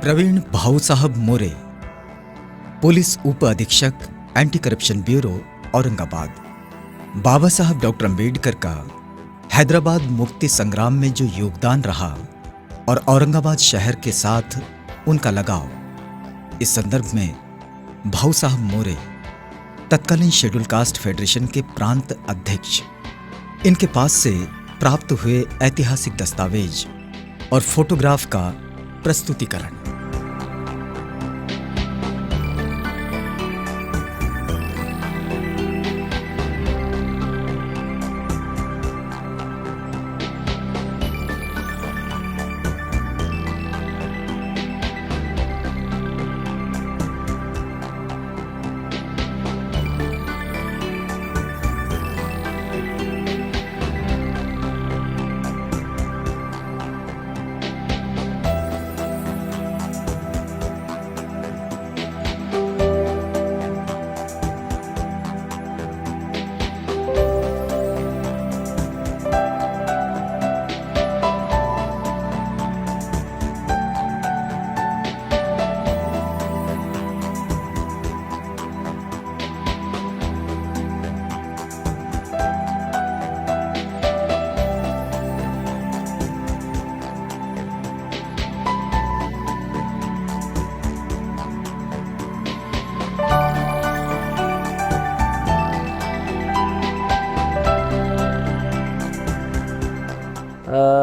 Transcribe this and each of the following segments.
प्रवीण भाऊ साहब मोरे, पुलिस उप अधीक्षक, एंटी करप्शन ब्यूरो, औरंगाबाद। बाबा साहब डॉक्टर अम्बेडकर का हैदराबाद मुक्ति संग्राम में जो योगदान रहा और औरंगाबाद शहर के साथ उनका लगाव, इस संदर्भ में भाऊ साहब मोरे तत्कालीन शेड्यूल कास्ट फेडरेशन के प्रांत अध्यक्ष, इनके पास से प्राप्त हुए ऐतिहासिक दस्तावेज और फोटोग्राफ का प्रस्तुतिकरण।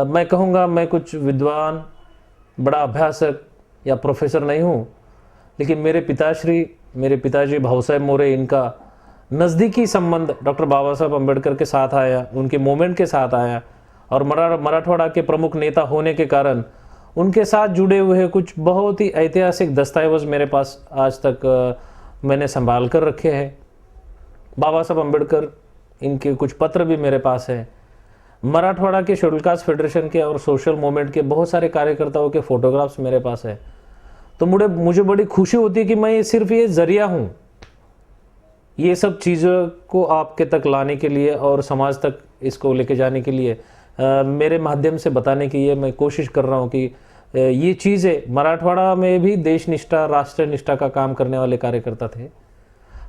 मैं कहूँगा मैं कुछ विद्वान, बड़ा अभ्यासक या प्रोफेसर नहीं हूँ, लेकिन मेरे पिताजी भाऊ साहब मोरे, इनका नज़दीकी संबंध डॉक्टर बाबा साहब अम्बेडकर के साथ आया, उनके मूवमेंट के साथ आया और मराठवाड़ा के प्रमुख नेता होने के कारण उनके साथ जुड़े हुए कुछ बहुत ही ऐतिहासिक दस्तावेज मेरे पास आज तक मैंने संभाल कर रखे हैं। बाबा साहब अम्बेडकर, इनके कुछ पत्र भी मेरे पास है। मराठवाड़ा के शेड्यूल कास्ट फेडरेशन के और सोशल मूवमेंट के बहुत सारे कार्यकर्ताओं के फोटोग्राफ्स मेरे पास है। तो मुझे बड़ी खुशी होती है कि मैं सिर्फ ये जरिया हूँ ये सब चीज़ों को आपके तक लाने के लिए और समाज तक इसको लेके जाने के लिए, मेरे माध्यम से बताने की ये मैं कोशिश कर रहा हूँ कि ये चीज़ें मराठवाड़ा में भी देश निष्ठा, राष्ट्र निष्ठा का काम करने वाले कार्यकर्ता थे।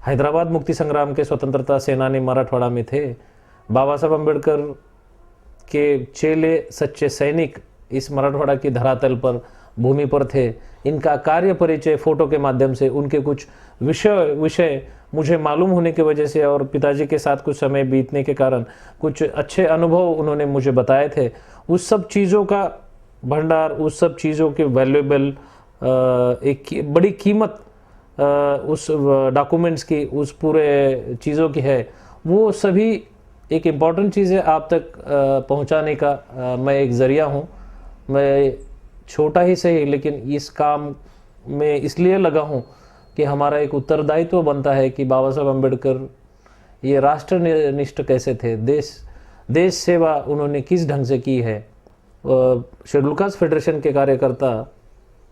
हैदराबाद मुक्ति संग्राम के स्वतंत्रता सेनानी मराठवाड़ा में थे। बाबा साहब अम्बेडकर के चेले, सच्चे सैनिक इस मराठवाड़ा की धरातल पर, भूमि पर थे। इनका कार्य परिचय फोटो के माध्यम से, उनके कुछ विषय मुझे मालूम होने की वजह से और पिताजी के साथ कुछ समय बीतने के कारण कुछ अच्छे अनुभव उन्होंने मुझे बताए थे। उस सब चीज़ों का भंडार, उस सब चीज़ों के वैल्यूएबल एक बड़ी कीमत उस डॉक्यूमेंट्स की, उस पूरे चीज़ों की है। वो सभी एक इम्पॉर्टेंट चीज़ है आप तक पहुंचाने का मैं एक ज़रिया हूं। मैं छोटा ही सही, लेकिन इस काम में इसलिए लगा हूं कि हमारा एक उत्तरदायित्व बनता है कि बाबा साहब अम्बेडकर ये राष्ट्रनिष्ठ कैसे थे, देश सेवा उन्होंने किस ढंग से की है। शेड्यूल कास्ट फेडरेशन के कार्यकर्ता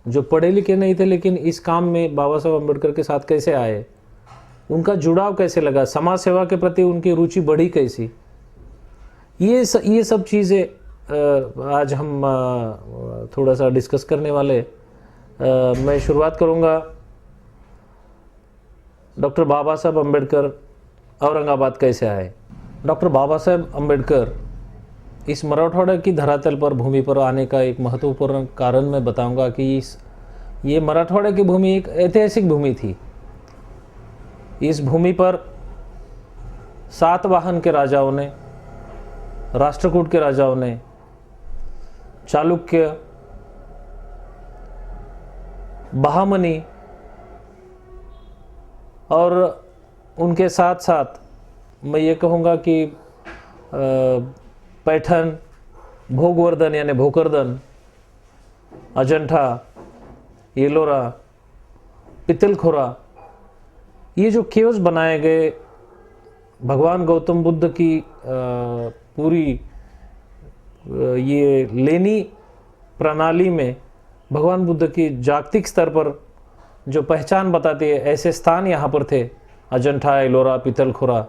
जो पढ़े लिखे नहीं थे, लेकिन इस काम में बाबा साहब अम्बेडकर के साथ कैसे आए, उनका जुड़ाव कैसे लगा, समाज सेवा के प्रति उनकी रुचि बढ़ी कैसी, ये सब चीज़ें आज हम थोड़ा सा डिस्कस करने वाले। मैं शुरुआत करूँगा डॉक्टर बाबा साहब अम्बेडकर औरंगाबाद कैसे आए। डॉक्टर बाबा साहब अम्बेडकर इस मराठवाड़ा की धरातल पर, भूमि पर आने का एक महत्वपूर्ण कारण मैं बताऊंगा कि ये मराठवाड़ा की भूमि एक ऐतिहासिक भूमि थी। इस भूमि पर सातवाहन के राजाओं ने, राष्ट्रकूट के राजाओं ने, चालुक्य, बहामनी और उनके साथ साथ मैं ये कहूँगा कि पैठन, भोगवर्धन यानी भोकरदन, अजंठा, येलोरा, पितलखोरा, ये जो केव्स बनाए गए भगवान गौतम बुद्ध की पूरी ये लेनी प्रणाली में भगवान बुद्ध की जागतिक स्तर पर जो पहचान बताती है, ऐसे स्थान यहाँ पर थे, अजंठा, एलोरा, पितलखोरा।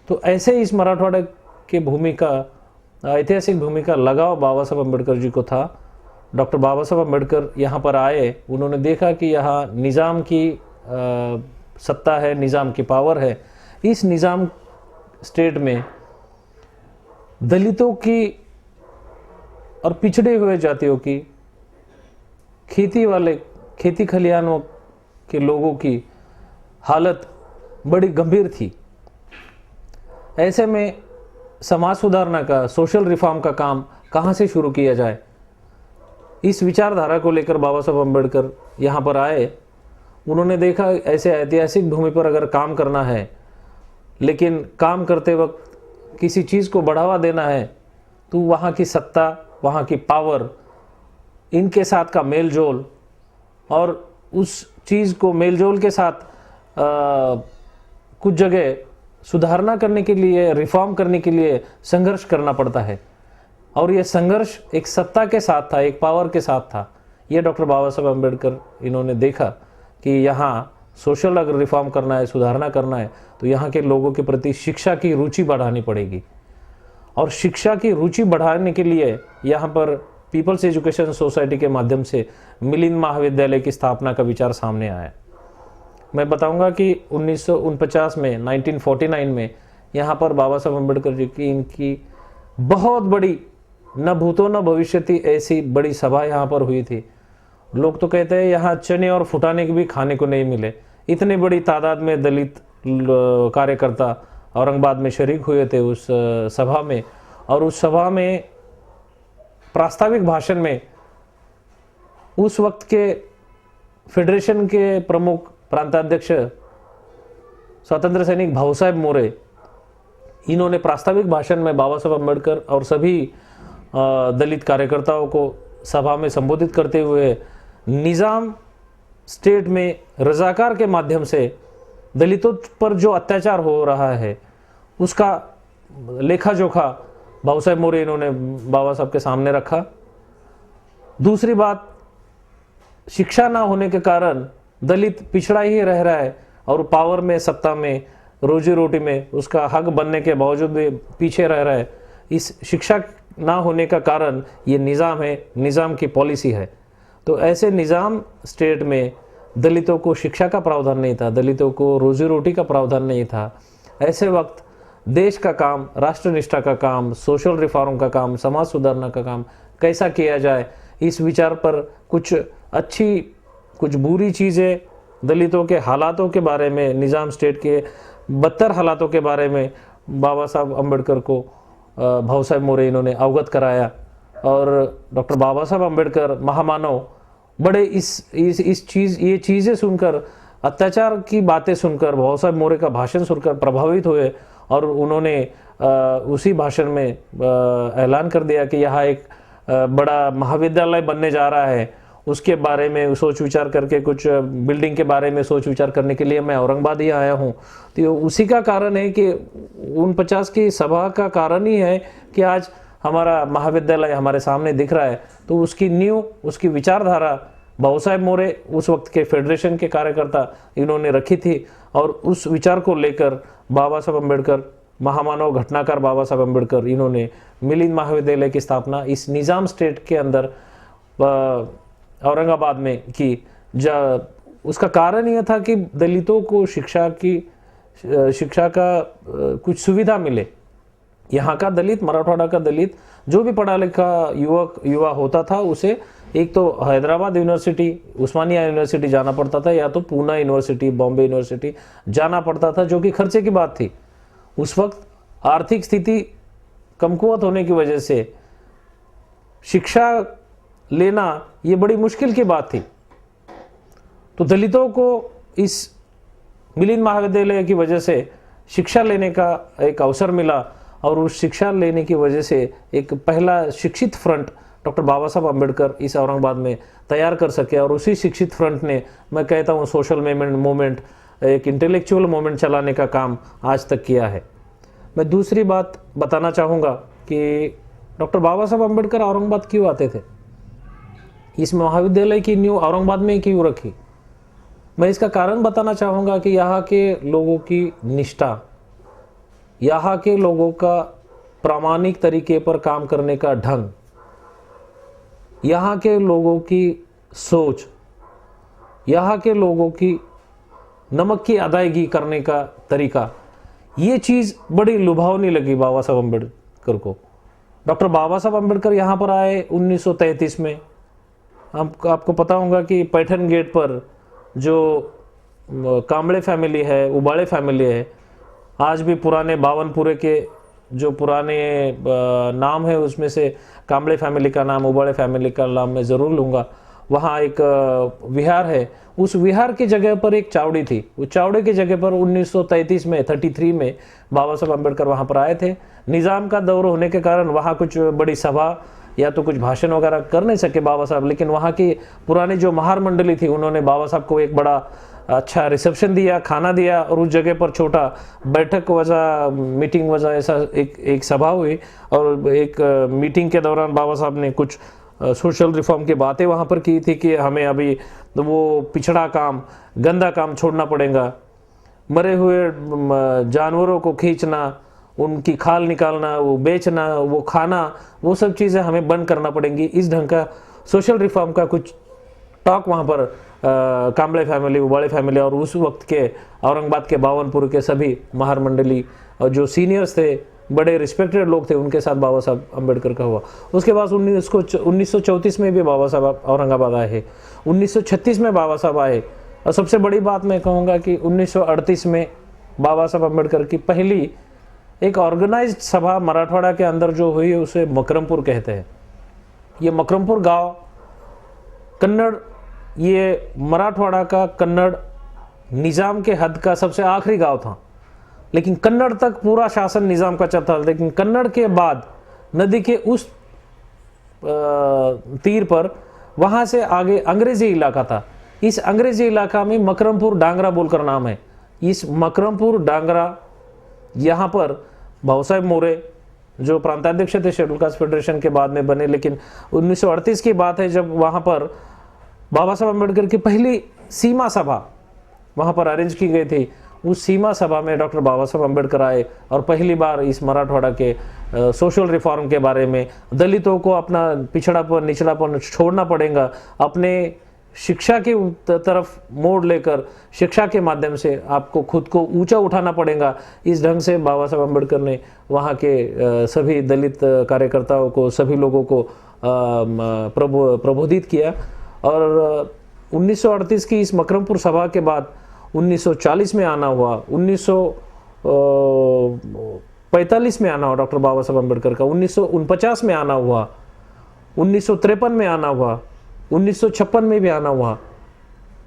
तो ऐसे इस मराठवाड़ा के भूमि का, ऐतिहासिक भूमि का लगाव बाबा साहब अम्बेडकर जी को था डॉक्टर बाबा साहब अम्बेडकर यहाँ पर आए, उन्होंने देखा कि यहाँ निज़ाम की सत्ता है, निज़ाम की पावर है। इस निज़ाम स्टेट में दलितों की और पिछड़े हुए जातियों की, खेती खलिहानों के लोगों की हालत बड़ी गंभीर थी। ऐसे में समाज सुधारना का, सोशल रिफॉर्म का काम कहाँ से शुरू किया जाए, इस विचारधारा को लेकर बाबा साहब अम्बेडकर यहाँ पर आए। उन्होंने देखा ऐसे ऐतिहासिक भूमि पर अगर काम करना है, लेकिन काम करते वक्त किसी चीज़ को बढ़ावा देना है, तो वहाँ की सत्ता, वहाँ की पावर, इनके साथ का मेल जोल और उस चीज़ को मेल जोल के साथ कुछ जगह सुधारना करने के लिए, रिफॉर्म करने के लिए संघर्ष करना पड़ता है। और ये संघर्ष एक सत्ता के साथ था, एक पावर के साथ था। ये डॉक्टर बाबा साहब अम्बेडकर इन्होंने देखा कि यहाँ सोशल अगर रिफॉर्म करना है, सुधारना करना है, तो यहाँ के लोगों के प्रति शिक्षा की रुचि बढ़ानी पड़ेगी। और शिक्षा की रुचि बढ़ाने के लिए यहाँ पर पीपल्स एजुकेशन सोसाइटी के माध्यम से मिलिंद महाविद्यालय की स्थापना का विचार सामने आया। मैं बताऊंगा कि 1949 में, 1949 में यहाँ पर बाबा साहब अम्बेडकर जी की इनकी बहुत बड़ी, न भूतो न भविष्यति ऐसी बड़ी सभा यहाँ पर हुई थी। लोग तो कहते हैं यहाँ चने और फुटाने के भी खाने को नहीं मिले। इतनी बड़ी तादाद में दलित कार्यकर्ता औरंगाबाद में शरीक हुए थे उस सभा में। और उस सभा में प्रास्ताविक भाषण में उस वक्त के फेडरेशन के प्रमुख प्रांताध्यक्ष स्वतंत्र सैनिक भाऊ साहब मोरे, इन्होंने प्रास्ताविक भाषण में बाबा साहब अम्बेडकर और सभी दलित कार्यकर्ताओं को सभा में संबोधित करते हुए निज़ाम स्टेट में रजाकार के माध्यम से दलितों पर जो अत्याचार हो रहा है उसका लेखा जोखा भाऊ साहब मोरे इन्होंने बाबा साहब के सामने रखा। दूसरी बात, शिक्षा ना होने के कारण दलित पिछड़ा ही रह रहा है और पावर में, सत्ता में, रोजी रोटी में उसका हक बनने के बावजूद भी पीछे रह रहा है। इस शिक्षा ना होने का कारण ये निज़ाम है, निज़ाम की पॉलिसी है। तो ऐसे निज़ाम स्टेट में दलितों को शिक्षा का प्रावधान नहीं था, दलितों को रोजी रोटी का प्रावधान नहीं था। ऐसे वक्त देश का काम, राष्ट्रनिष्ठा का काम, सोशल रिफॉर्म का काम, समाज सुधारना का काम कैसा किया जाए, इस विचार पर कुछ अच्छी, कुछ बुरी चीज़ें, दलितों के हालातों के बारे में, निज़ाम स्टेट के बदतर हालातों के बारे में बाबा साहब अम्बेडकर को भाऊ साहब मोरे इन्होंने अवगत कराया। और डॉक्टर बाबा साहब अम्बेडकर महामानव बड़े ये चीज़ें सुनकर, अत्याचार की बातें सुनकर, भाऊ साहब मोरे का भाषण सुनकर प्रभावित हुए और उन्होंने उसी भाषण में ऐलान कर दिया कि यहाँ एक बड़ा महाविद्यालय बनने जा रहा है। उसके बारे में सोच विचार करके, कुछ बिल्डिंग के बारे में सोच विचार करने के लिए मैं औरंगाबाद ही आया हूँ। तो उसी का कारण है कि 49 की सभा का कारण ही है कि आज हमारा महाविद्यालय हमारे सामने दिख रहा है। तो उसकी नींव, उसकी विचारधारा भाऊ साहब मोरे, उस वक्त के फेडरेशन के कार्यकर्ता, इन्होंने रखी थी। और उस विचार को लेकर बाबा साहब अम्बेडकर, महामानव घटनाकार बाबा साहब अम्बेडकर, इन्होंने मिलिंद महाविद्यालय की स्थापना इस निज़ाम स्टेट के अंदर औरंगाबाद में की। उसका कारण यह था कि दलितों को शिक्षा का कुछ सुविधा मिले। यहाँ का दलित, मराठवाड़ा का दलित, जो भी पढ़ा लिखा युवा होता था, उसे एक तो हैदराबाद यूनिवर्सिटी, उस्मानिया यूनिवर्सिटी जाना पड़ता था, या तो पूना यूनिवर्सिटी, बॉम्बे यूनिवर्सिटी जाना पड़ता था, जो कि खर्चे की बात थी। उस वक्त आर्थिक स्थिति कमकुवत होने की वजह से शिक्षा लेना ये बड़ी मुश्किल की बात थी। तो दलितों को इस मिलिंद महाविद्यालय की वजह से शिक्षा लेने का एक अवसर मिला और उस शिक्षा लेने की वजह से एक पहला शिक्षित फ्रंट डॉक्टर बाबा साहब अम्बेडकर इस औरंगाबाद में तैयार कर सके। और उसी शिक्षित फ्रंट ने, मैं कहता हूँ, सोशल मूवमेंट, एक इंटेलेक्चुअल मूवमेंट चलाने का काम आज तक किया है। मैं दूसरी बात बताना चाहूँगा कि डॉक्टर बाबा साहब अम्बेडकर औरंगाबाद क्यों आते थे, इस महाविद्यालय की नींव औरंगाबाद में क्यों रखी। मैं इसका कारण बताना चाहूँगा कि यहाँ के लोगों की निष्ठा, यहाँ के लोगों का प्रामाणिक तरीके पर काम करने का ढंग, यहाँ के लोगों की सोच, यहाँ के लोगों की नमक की अदायगी करने का तरीका, ये चीज़ बड़ी लुभावनी लगी बाबा साहब अम्बेडकर को। डॉक्टर बाबा साहब अम्बेडकर यहाँ पर आए 1933 में। आपको पता होगा कि पैठन गेट पर जो कांबळे फैमिली है, उबाळे फैमिली है, आज भी पुराने बावनपुरे के जो पुराने नाम है उसमें से कांबळे फैमिली का नाम, उबाळे फैमिली का नाम मैं ज़रूर लूँगा। वहाँ एक विहार है, उस विहार की जगह पर एक चावड़ी थी। उस चावड़ी की जगह पर 1933 में 33 में बाबा साहब अम्बेडकर वहाँ पर आए थे। निज़ाम का दौर होने के कारण वहाँ कुछ बड़ी सभा या तो कुछ भाषण वगैरह कर नहीं सके बाबा साहब, लेकिन वहाँ की पुरानी जो महार मंडली थी उन्होंने बाबा साहब को एक बड़ा अच्छा रिसेप्शन दिया, खाना दिया, और उस जगह पर छोटा बैठक वजह, मीटिंग वजह ऐसा एक सभा हुई। और एक मीटिंग के दौरान बाबा साहब ने कुछ सोशल रिफॉर्म की बातें वहाँ पर की थी कि हमें अभी वो पिछड़ा काम, गंदा काम छोड़ना पड़ेगा, मरे हुए जानवरों को खींचना, उनकी खाल निकालना, वो बेचना, वो खाना, वो सब चीज़ें हमें बंद करना पड़ेंगी। इस ढंग का सोशल रिफॉर्म का कुछ टॉक वहाँ पर कांबळे फैमिली, उबाळे फैमिली और उस वक्त के औरंगाबाद के बावनपुर के सभी महार मंडली और जो सीनियर्स थे, बड़े रिस्पेक्टेड लोग थे, उनके साथ बाबा साहब अम्बेडकर का हुआ। उसके बाद 1934 में भी बाबा साहब औरंगाबाद आए हैं, 1936 में बाबा साहब आए, और सबसे बड़ी बात मैं कहूँगा कि 1938 में बाबा साहब अम्बेडकर की पहली एक ऑर्गेनाइज्ड सभा मराठवाड़ा के अंदर जो हुई उसे मकरमपुर कहते हैं। ये मकरमपुर गांव कन्नड़, ये मराठवाड़ा का कन्नड़ निज़ाम के हद का सबसे आखिरी गांव था, लेकिन कन्नड़ तक पूरा शासन निज़ाम का चलता था। लेकिन कन्नड़ के बाद नदी के उस तीर पर वहाँ से आगे अंग्रेज़ी इलाका था। इस अंग्रेज़ी इलाका में मकरमपुर डांगरा बोलकर नाम है। इस मकरमपुर डांगरा, यहाँ पर भाऊ साहेब मोरे जो प्रांताध्यक्ष थे शेड्यूल कास्ट फेडरेशन के बाद में बने, लेकिन 1938 की बात है जब वहाँ पर बाबा साहब अम्बेडकर की पहली सीमा सभा वहाँ पर अरेंज की गई थी। उस सीमा सभा में डॉक्टर बाबा साहब अम्बेडकर आए और पहली बार इस मराठवाड़ा के सोशल रिफॉर्म के बारे में, दलितों को अपना पिछड़ापन, निचड़ापन छोड़ना पड़ेगा, अपने शिक्षा की तरफ मोड़ लेकर शिक्षा के माध्यम से आपको खुद को ऊंचा उठाना पड़ेगा। इस ढंग से बाबा साहब अम्बेडकर ने वहाँ के सभी दलित कार्यकर्ताओं को, सभी लोगों को प्रबोधित किया। और 1938 की इस मकरमपुर सभा के बाद 1940 में आना हुआ, 1945 में आना हुआ डॉक्टर बाबा साहब अम्बेडकर का, 1949 में आना हुआ, 1953 में आना हुआ, 1956 में भी आना हुआ।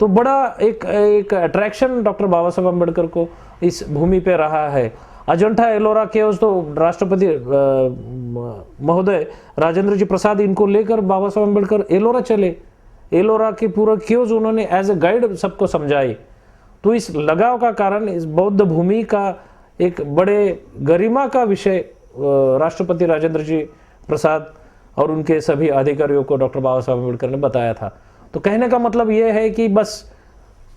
तो बड़ा एक अट्रैक्शन डॉक्टर बाबा साहब अम्बेडकर को इस भूमि पे रहा है। अजंठा एलोरा केव्स तो राष्ट्रपति महोदय राजेंद्र जी प्रसाद इनको लेकर बाबा साहब अम्बेडकर एलोरा चले। एलोरा की पूरा केव्स उन्होंने एज ए गाइड सबको समझाई। तो इस लगाव का कारण इस बौद्ध भूमि का एक बड़े गरिमा का विषय राष्ट्रपति राजेंद्र जी प्रसाद और उनके सभी अधिकारियों को डॉक्टर बाबा साहब अम्बेडकर ने बताया था। तो कहने का मतलब ये है कि बस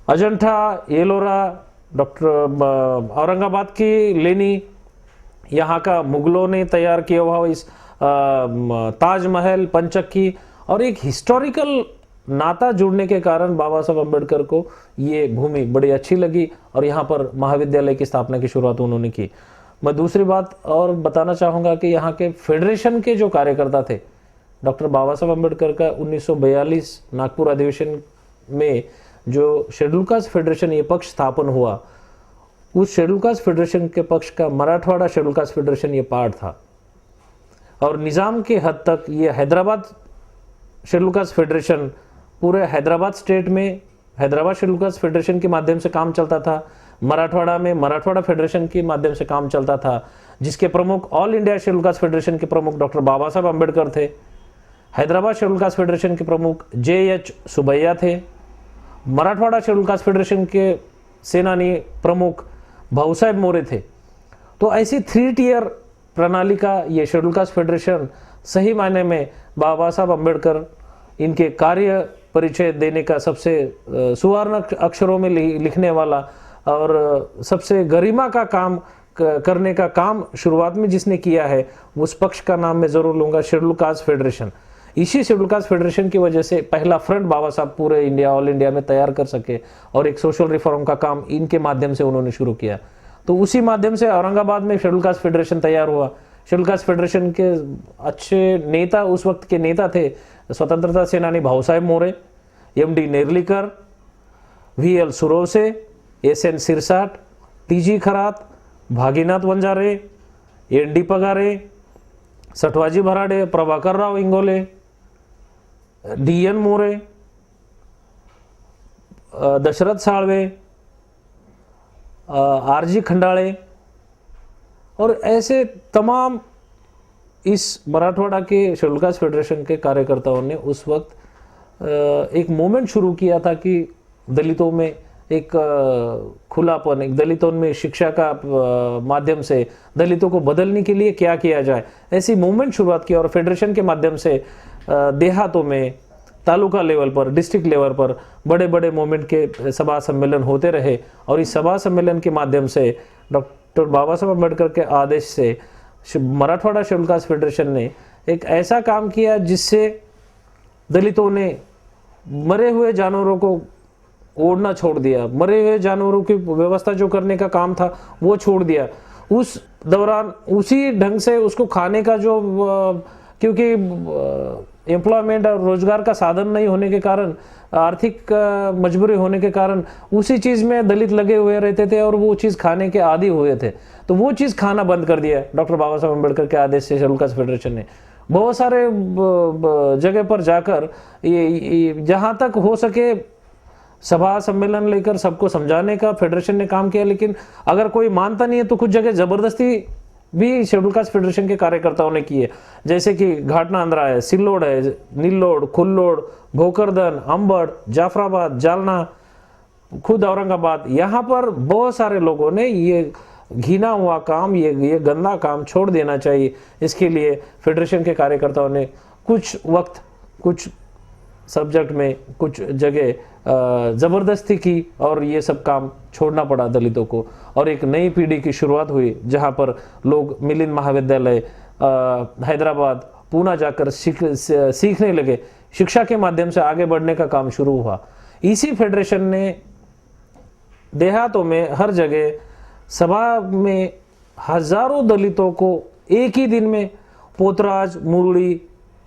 अजंठा, एलोरा, डॉक्टर औरंगाबाद की लेनी, यहाँ का मुगलों ने तैयार किया हुआ इस ताजमहल, पंचक्की और एक हिस्टोरिकल नाता जुड़ने के कारण बाबा साहब अम्बेडकर को ये भूमि बड़ी अच्छी लगी और यहाँ पर महाविद्यालय की स्थापना की शुरुआत उन्होंने की। मैं दूसरी बात और बताना चाहूँगा कि यहाँ के फेडरेशन के जो कार्यकर्ता थे, डॉक्टर बाबा साहब अम्बेडकर का 1942 नागपुर अधिवेशन में जो शेड्यूल कास्ट फेडरेशन ये पक्ष स्थापन हुआ, उस शेड्यूल कास्ट फेडरेशन के पक्ष का मराठवाड़ा शेड्यूल कास्ट फेडरेशन ये पार्ट था। और निज़ाम के हद तक ये हैदराबाद शेड्यूल कास्ट फेडरेशन पूरे हैदराबाद स्टेट में हैदराबाद शेड्यूल कास्ट फेडरेशन के माध्यम से काम चलता था, मराठवाड़ा में मराठवाड़ा फेडरेशन के माध्यम से काम चलता था, जिसके प्रमुख all India schedule caste federation के प्रमुख डॉक्टर बाबा साहब अम्बेडकर थे। हैदराबाद शेड्यूल कास्ट फेडरेशन के प्रमुख JH सुबैया थे। मराठवाड़ा शेड्यूल कास्ट फेडरेशन के सेनानी प्रमुख भाऊ साहेब मोरे थे। तो ऐसी 3 टियर प्रणाली का ये शेड्यूल कास्ट फेडरेशन सही मायने में बाबा साहब अम्बेडकर इनके कार्य परिचय देने का सबसे सुवर्ण अक्षरों में लिखने वाला और सबसे गरिमा का काम करने का काम शुरुआत में जिसने किया है, उस पक्ष का नाम मैं ज़रूर लूँगा, शेड्यूल कास्ट फेडरेशन। इसी शेड्यूल कास्ट फेडरेशन की वजह से पहला फ्रंट बाबा साहब पूरे इंडिया, ऑल इंडिया में तैयार कर सके और एक सोशल रिफॉर्म का काम इनके माध्यम से उन्होंने शुरू किया। तो उसी माध्यम से औरंगाबाद में शेड्यूल कास्ट फेडरेशन तैयार हुआ। शेड्यूल कास्ट फेडरेशन के अच्छे नेता, उस वक्त के नेता थे स्वतंत्रता सेनानी Bhausaheb More, MD Nerlikar, VL Surose, SN Sirsat, TG Kharat, Bhaginath Vanjare, ND Pagare, Satwaji Bharade, Prabhakar Rao Ingole, DN More, Dashrath Salve, RG Khandale और ऐसे तमाम इस मराठवाड़ा के शेड्यूल कास्ट फेडरेशन के कार्यकर्ताओं ने उस वक्त एक मूवमेंट शुरू किया था कि दलितों में एक खुलापन, एक दलितों में शिक्षा का माध्यम से दलितों को बदलने के लिए क्या किया जाए, ऐसी मूवमेंट शुरुआत की। और फेडरेशन के माध्यम से देहातों में, तालुका लेवल पर, डिस्ट्रिक्ट लेवल पर बड़े बड़े मूवमेंट के सभा सम्मेलन होते रहे। और इस सभा सम्मेलन के माध्यम से डॉक्टर बाबा साहब अम्बेडकर के आदेश से मराठवाड़ा शेड्यूल कास्ट फेडरेशन ने एक ऐसा काम किया जिससे दलितों ने मरे हुए जानवरों को ओढ़ना छोड़ दिया, मरे हुए जानवरों की व्यवस्था जो करने का काम था वो छोड़ दिया। उस दौरान उसी ढंग से उसको खाने का जो, क्योंकि एम्प्लॉयमेंट और रोजगार का साधन नहीं होने के कारण, आर्थिक मजबूरी होने के कारण उसी चीज़ में दलित लगे हुए रहते थे और वो चीज़ खाने के आदी हुए थे। तो वो चीज़ खाना बंद कर दिया डॉक्टर बाबा साहब अम्बेडकर के आदेश से शेड्यूल कास्ट फेडरेशन ने। बहुत सारे जगह पर जाकर ये जहाँ तक हो सके सभा सम्मेलन लेकर सबको समझाने का फेडरेशन ने काम किया। लेकिन अगर कोई मानता नहीं है तो कुछ जगह जबरदस्ती भी शेड्यूल कास्ट फेडरेशन के कार्यकर्ताओं ने की है, जैसे कि घाटना आंध्रा है, सिल्लोड है, नीलोड, खुल्लोड, भोकरदन, अंबड, जाफराबाद, जालना, खुद औरंगाबाद, यहाँ पर बहुत सारे लोगों ने ये घिना हुआ काम, ये गंदा काम छोड़ देना चाहिए। इसके लिए फेडरेशन के कार्यकर्ताओं ने कुछ वक्त, कुछ सब्जेक्ट में, कुछ जगह ज़बरदस्ती की और ये सब काम छोड़ना पड़ा दलितों को। और एक नई पीढ़ी की शुरुआत हुई जहाँ पर लोग मिलिंद महाविद्यालय, हैदराबाद, पूना जाकर सीखने लगे। शिक्षा के माध्यम से आगे बढ़ने का काम शुरू हुआ। इसी फेडरेशन ने देहातों में हर जगह सभा में हजारों दलितों को एक ही दिन में पोतराज, मुरली,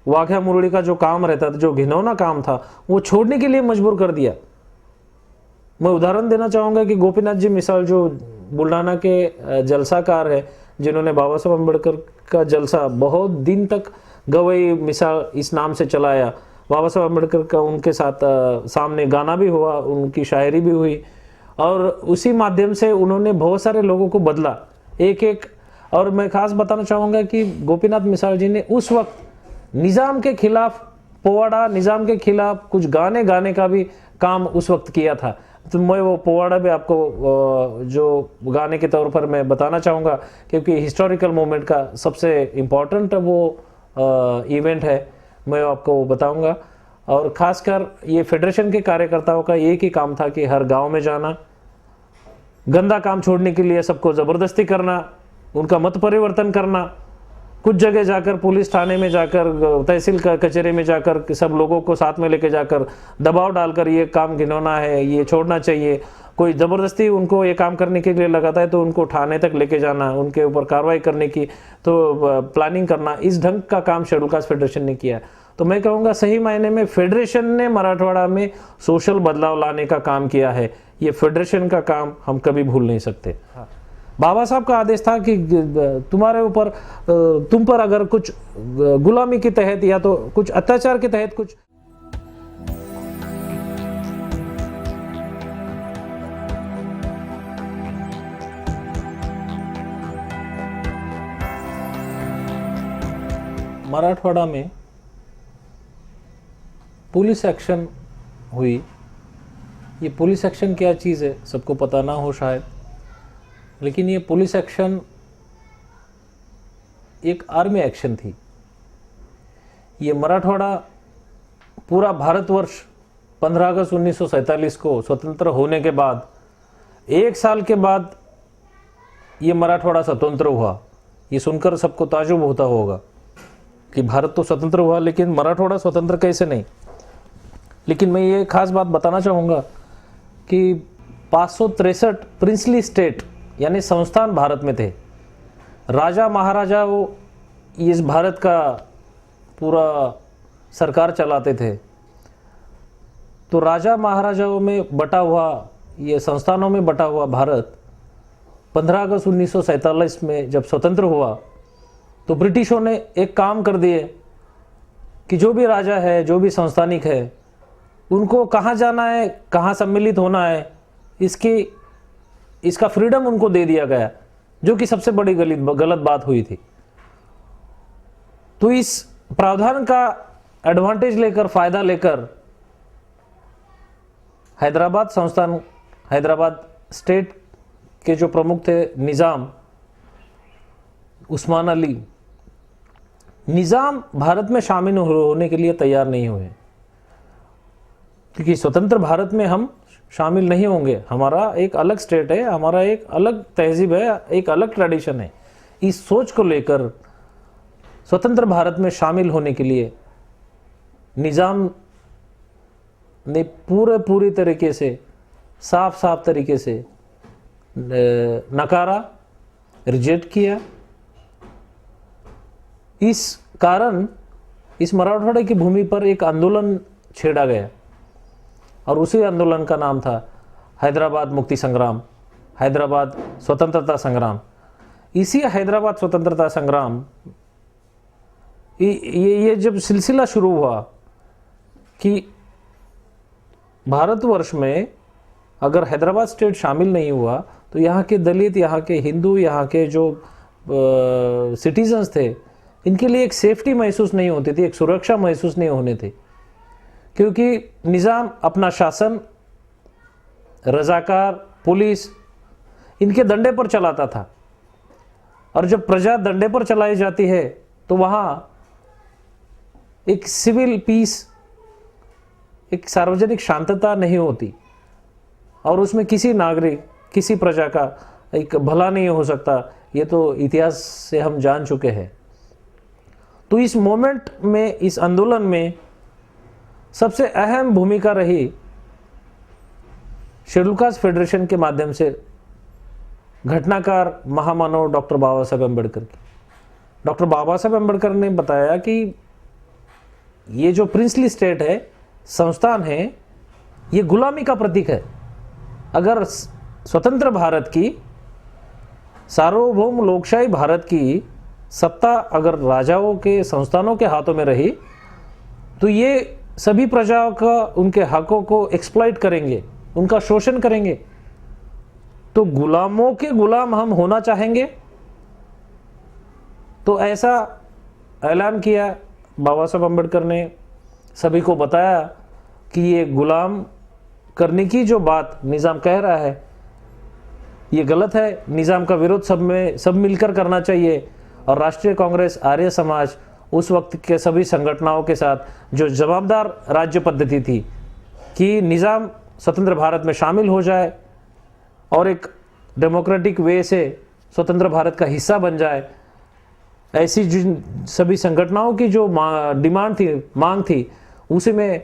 वाघा मुरली का जो काम रहता था, जो घिनौना काम था, वो छोड़ने के लिए मजबूर कर दिया। मैं उदाहरण देना चाहूँगा कि गोपीनाथ जी मिसाल जो बुल्ढाना के जलसाकार है, जिन्होंने बाबा साहब अम्बेडकर का जलसा बहुत दिन तक गवई मिसाल इस नाम से चलाया। बाबा साहब अम्बेडकर का उनके साथ सामने गाना भी हुआ, उनकी शायरी भी हुई और उसी माध्यम से उन्होंने बहुत सारे लोगों को बदला एक एक। और मैं खास बताना चाहूँगा कि गोपीनाथ मिसाल जी ने उस वक्त निज़ाम के खिलाफ, पोवाड़ा निज़ाम के खिलाफ कुछ गाने का भी काम उस वक्त किया था। तो मैं वो पोवाड़ा भी आपको जो गाने के तौर पर मैं बताना चाहूँगा, क्योंकि हिस्टोरिकल मोमेंट का सबसे इम्पोर्टेंट वो इवेंट है, मैं आपको बताऊँगा। और ख़ासकर ये फेडरेशन के कार्यकर्ताओं का एक ही काम था कि हर गांव में जाना, गंदा काम छोड़ने के लिए सबको ज़बरदस्ती करना, उनका मत परिवर्तन करना, कुछ जगह जाकर पुलिस थाने में जाकर, तहसील कचहरी में जाकर सब लोगों को साथ में लेके जाकर दबाव डालकर ये काम घिनौना है, ये छोड़ना चाहिए। कोई ज़बरदस्ती उनको ये काम करने के लिए लगाता है तो उनको थाने तक लेके जाना, उनके ऊपर कार्रवाई करने की तो प्लानिंग करना, इस ढंग का काम शेड्यूल कास्ट फेडरेशन ने किया। तो मैं कहूँगा सही मायने में फेडरेशन ने मराठवाड़ा में सोशल बदलाव लाने का काम किया है। ये फेडरेशन का काम हम कभी भूल नहीं सकते। बाबा साहब का आदेश था कि तुम्हारे ऊपर, तुम पर अगर कुछ गुलामी के तहत या तो कुछ अत्याचार के तहत कुछ मराठवाड़ा में पुलिस एक्शन हुई। ये पुलिस एक्शन क्या चीज़ है सबको पता ना हो शायद, लेकिन ये पुलिस एक्शन एक आर्मी एक्शन थी। ये मराठवाड़ा पूरा भारतवर्ष 15 अगस्त 1947 को स्वतंत्र होने के बाद 1 साल के बाद ये मराठवाड़ा स्वतंत्र हुआ। ये सुनकर सबको ताजुब होता होगा। कि भारत तो स्वतंत्र हुआ लेकिन मराठवाड़ा स्वतंत्र कैसे नहीं। लेकिन मैं ये खास बात बताना चाहूँगा कि 563 प्रिंसली स्टेट यानी संस्थान भारत में थे। राजा महाराजा वो इस भारत का पूरा सरकार चलाते थे। तो राजा महाराजाओं में बटा हुआ, ये संस्थानों में बटा हुआ भारत 15 अगस्त 1947 में जब स्वतंत्र हुआ तो ब्रिटिशों ने एक काम कर दिए कि जो भी राजा है, जो भी संस्थानिक है, उनको कहाँ जाना है, कहाँ सम्मिलित होना है, इसका फ्रीडम उनको दे दिया गया, जो कि सबसे बड़ी गलत बात हुई थी। तो इस प्रावधान का एडवांटेज लेकर, फायदा लेकर हैदराबाद संस्थान, हैदराबाद स्टेट के जो प्रमुख थे निज़ाम, उस्मान अली, निज़ाम भारत में शामिल होने के लिए तैयार नहीं हुए, क्योंकि स्वतंत्र भारत में हम शामिल नहीं होंगे। हमारा एक अलग स्टेट है, हमारा एक अलग तहजीब है, एक अलग ट्रेडिशन है। इस सोच को लेकर स्वतंत्र भारत में शामिल होने के लिए निज़ाम ने पूरी तरीके से, साफ तरीके से नकारा, रिजेक्ट किया। इस कारण इस मराठवाड़े की भूमि पर एक आंदोलन छेड़ा गया और उसी आंदोलन का नाम था हैदराबाद मुक्ति संग्राम, हैदराबाद स्वतंत्रता संग्राम। इसी हैदराबाद स्वतंत्रता संग्राम ये जब सिलसिला शुरू हुआ कि भारतवर्ष में अगर हैदराबाद स्टेट शामिल नहीं हुआ तो यहाँ के दलित, यहाँ के हिंदू, यहाँ के जो सिटीजन्स थे, इनके लिए एक सेफ्टी महसूस नहीं होती थी, एक सुरक्षा महसूस नहीं होने थी, क्योंकि निज़ाम अपना शासन रजाकार, पुलिस, इनके डंडे पर चलाता था। और जब प्रजा डंडे पर चलाई जाती है तो वहाँ एक सिविल पीस, एक सार्वजनिक शांतता नहीं होती और उसमें किसी नागरिक, किसी प्रजा का एक भला नहीं हो सकता। ये तो इतिहास से हम जान चुके हैं। तो इस मोमेंट में, इस आंदोलन में सबसे अहम भूमिका रही शेड्यूल कास्ट फेडरेशन के माध्यम से घटनाकार महामानव डॉक्टर बाबा साहेब अम्बेडकर की। डॉक्टर बाबा साहेब अम्बेडकर ने बताया कि ये जो प्रिंसली स्टेट है, संस्थान है, ये गुलामी का प्रतीक है। अगर स्वतंत्र भारत की, सार्वभौम लोकशाही भारत की सत्ता अगर राजाओं के, संस्थानों के हाथों में रही तो ये सभी प्रजाओं का, उनके हकों को एक्सप्लॉइट करेंगे, उनका शोषण करेंगे। तो गुलामों के गुलाम हम होना चाहेंगे? तो ऐसा ऐलान किया बाबा साहब अम्बेडकर ने, सभी को बताया कि ये गुलाम करने की जो बात निज़ाम कह रहा है ये गलत है, निज़ाम का विरोध सब मिलकर करना चाहिए। और राष्ट्रीय कांग्रेस, आर्य समाज, उस वक्त के सभी संगठनों के साथ जो जवाबदार राज्य पद्धति थी कि निज़ाम स्वतंत्र भारत में शामिल हो जाए और एक डेमोक्रेटिक वे से स्वतंत्र भारत का हिस्सा बन जाए, ऐसी जिन सभी संगठनों की जो डिमांड थी, मांग थी, उसी में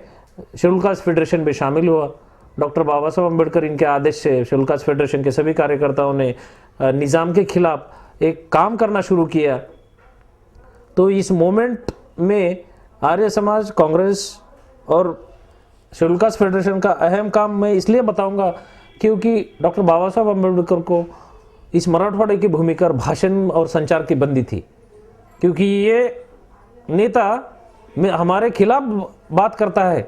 शेड्यूल कास्ट फेडरेशन भी शामिल हुआ। डॉक्टर बाबा साहब अम्बेडकर, इनके आदेश से शेड्यूल कास्ट फेडरेशन के सभी कार्यकर्ताओं ने निज़ाम के खिलाफ एक काम करना शुरू किया। तो इस मोमेंट में आर्य समाज, कांग्रेस और शेड्यूल कास्ट फेडरेशन का अहम काम मैं इसलिए बताऊंगा क्योंकि डॉक्टर बाबा साहब अम्बेडकर को इस मराठवाड़े की भूमि पर भाषण और संचार की बंदी थी, क्योंकि ये नेता हमारे खिलाफ बात करता है,